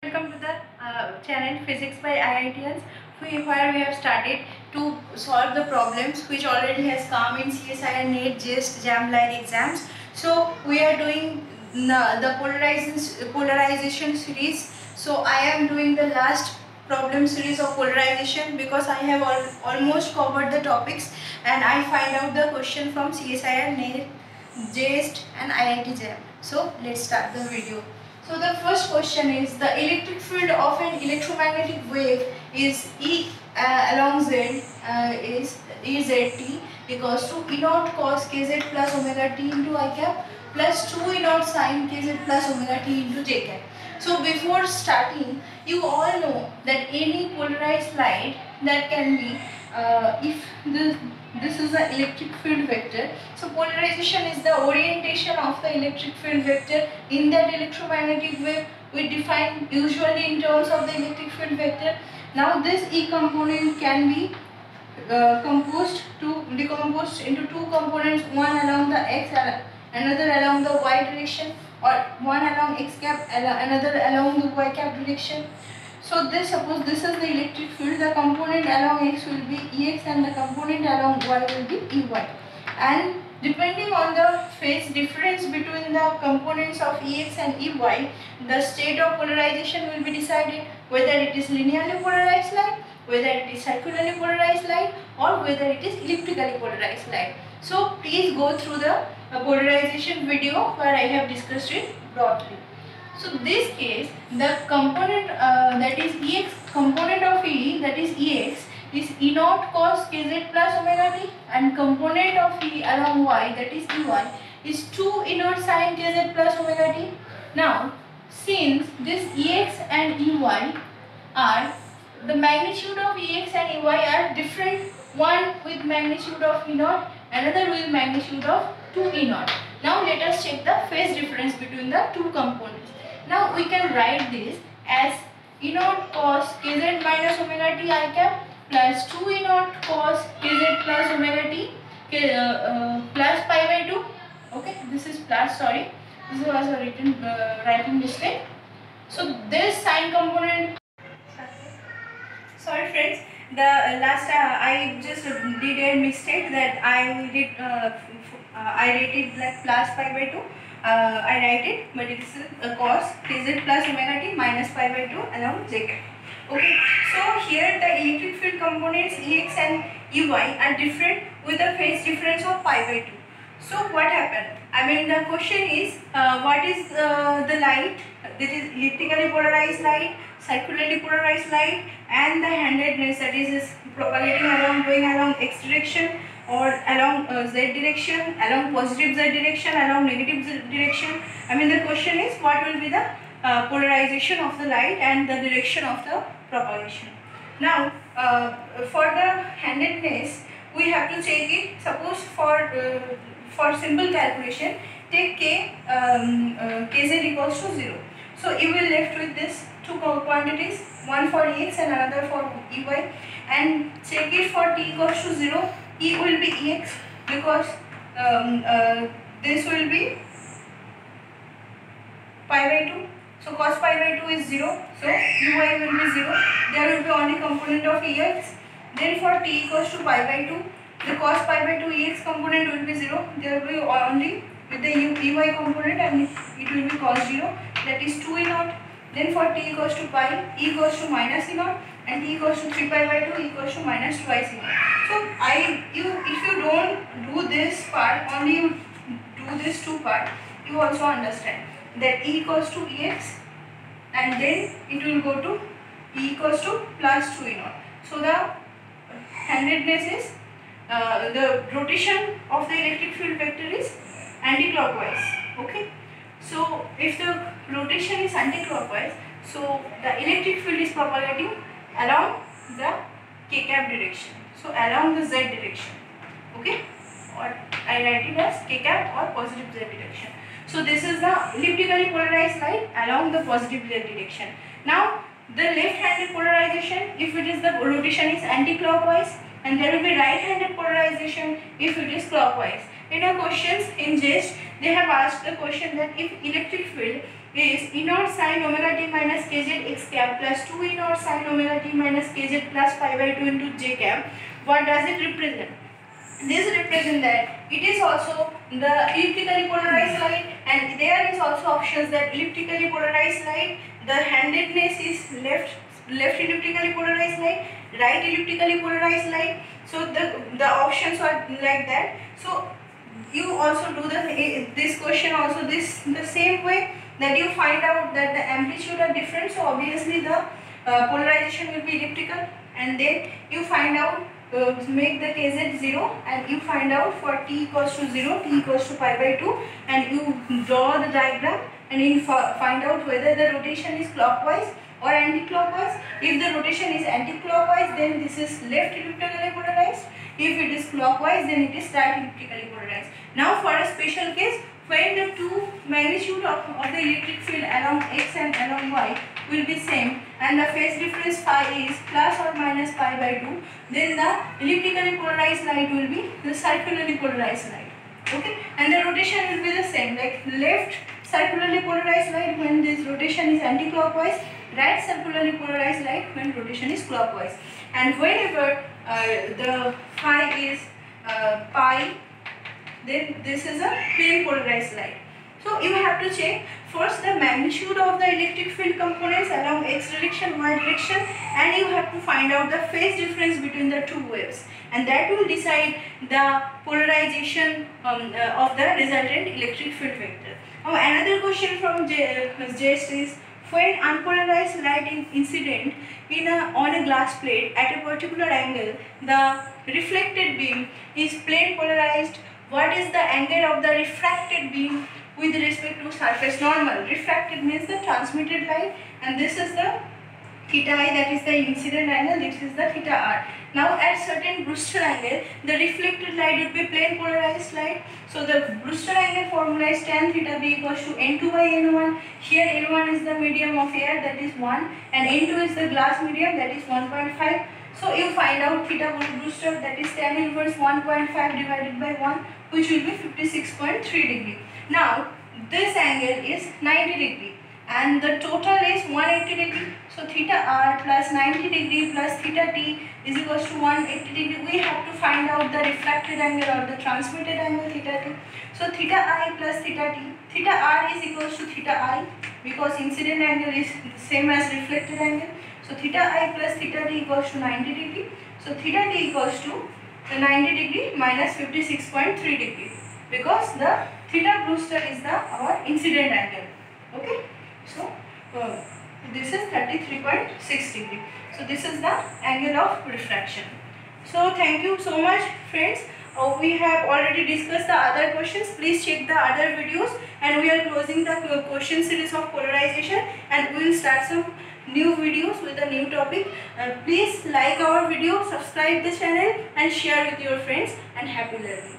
Welcome to the channel Physics by IITians, where we have started to solve the problems which already has come in CSIR, NET, JIST, JAM line exams. So we are doing the polarization series. So I am doing the last problem series of polarization because I have almost covered the topics and I find out the question from CSIR, NET, JIST and IIT JAM. So let's start the video. So the first question is the electric field of an electromagnetic wave is E along Z is EZT equals to E naught cos kz plus omega t into I cap plus 2 E naught sin kz plus omega t into j cap. So before starting, you all know that any polarized light that can be if this is the electric field vector. So polarization is the orientation of the electric field vector in that electromagnetic wave. We define usually in terms of the electric field vector. Now this E component can be decomposed into two components, one along the x, another along the y direction, or one along x cap, another along the y cap direction. So suppose this is the electric field, the component along x will be Ex and the component along y will be Ey. And depending on the phase difference between the components of Ex and Ey, the state of polarization will be decided, whether it is linearly polarized light, whether it is circularly polarized light, or whether it is elliptically polarized light. So please go through the polarization video where I have discussed it broadly. So this case, the component that is Ex component of E, that is Ex, is E naught cos kz plus omega t, and component of E along y, that is Ey, is 2 E naught sin kz plus omega t. Now since this Ex and Ey are, the magnitude of Ex and Ey are different, one with magnitude of E naught, another with magnitude of 2 E naught. Now let us check the phase difference between the two components. Now we can write this as E naught cos kz minus omega t I cap plus 2 E naught cos kz plus omega t plus pi by 2. Okay, this is plus, sorry, this was a writing mistake. So this sign component, sorry friends, the last I just did a mistake that I did I rated like plus pi by 2. I write it, but it is cos kz plus omega t minus pi by 2 along j cap. Okay, so here the electric field components Ex and Ey are different with a phase difference of pi by 2. So what happened? I mean, the question is what is the light, that is elliptically polarized light, circularly polarized light, and the handedness, that is propagating along, going along x direction, or along z direction, along positive z direction, along negative z direction. I mean, the question is what will be the polarization of the light and the direction of the propagation. Now for the handedness, we have to take it, suppose for simple calculation, take k kz equals to 0. So you will left with this two quantities, one for Ex and another for Ey, and check it for t equals to 0. E will be Ex because this will be pi by 2. So cos pi by 2 is 0. So Ey will be 0. There will be only component of Ex. Then for t equals to pi by 2, the cos pi by 2 Ex component will be 0. There will be only with the Ey component, and it will be cos 0, that is 2 E naught. Then for t equals to pi, E equals to minus E naught, and t equals to 3 pi by 2 equals to minus twice E naught. So if you don't do this part, only you do this two part, you also understand that E equals to Ex, and then it will go to E equals to plus 2 E naught. So the handedness is the rotation of the electric field vector is anti-clockwise. Okay, so if the rotation is anti-clockwise, so the electric field is propagating along the k cap direction, so along the z direction. Okay, or I write it as k cap or positive z direction. So this is the elliptically polarized light along the positive z direction. Now the left-handed polarization, if it is the rotation is anti-clockwise, and there will be right-handed polarization if it is clockwise. In our questions in JIST, they have asked the question that if electric field is E naught sin omega t minus kz x cap plus 2 E naught sin omega t minus kz plus pi by 2 into j cap. What does it represent? This represents that it is also the elliptically polarized light, and there is also options that elliptically polarized light, the handedness is left elliptically polarized light, right elliptically polarized light. So the options are like that. So you also do this question also the same way, that you find out that the amplitude are different, so obviously the polarization will be elliptical, and then you find out make the kz 0, and you find out for t equals to 0, t equals to pi by 2, and you draw the diagram, and you find out whether the rotation is clockwise or anti-clockwise. If the rotation is anti-clockwise, then this is left elliptically polarized. If it is clockwise, then it is right elliptically polarized. Now for a special case, when the two magnitude of the electric field along x and along y will be same, and the phase difference phi is plus or minus pi by 2, then the elliptically polarized light will be the circularly polarized light. Okay, and the rotation will be the same, like left circularly polarized light when this rotation is anti-clockwise, right circularly polarized light when rotation is clockwise. And whenever the phi is pi, then this is a plane polarized light. So you have to check first the magnitude of the electric field components along x direction, y direction, and you have to find out the phase difference between the two waves, and that will decide the polarization of the resultant electric field vector. Now another question from Jess is, when unpolarized light is incident on a glass plate at a particular angle, the reflected beam is plane polarized. What is the angle of the refracted beam with respect to surface normal? Refracted means the transmitted light, and this is the theta I, that is the incident angle, this is the theta r. Now at certain Brewster angle, the reflected light would be plane polarized light. So the Brewster angle formula is tan theta b equals to n2 by n1. Here n1 is the medium of air, that is 1, and n2 is the glass medium, that is 1.5. So you find out theta Brewster, that is tan inverse 1.5 divided by 1, which will be 56.3 degree. Now this angle is 90 degree and the total is 180 degree. So theta r plus 90 degree plus theta t is equals to 180 degree. We have to find out the refracted angle or the transmitted angle theta t. So theta I plus theta t, theta r is equals to theta I because incident angle is the same as reflected angle. So theta I plus theta t equals to 90 degree. So theta t equals to 90 degree minus 56.3 degree, because the theta Brewster is our incident angle. Okay, so this is 33.6 degree. So this is the angle of refraction. So thank you so much friends. We have already discussed the other questions. Please check the other videos, and we are closing the question series of polarization, and we will start some new videos with a new topic. Please like our video, subscribe the channel, and share with your friends, and happy learning.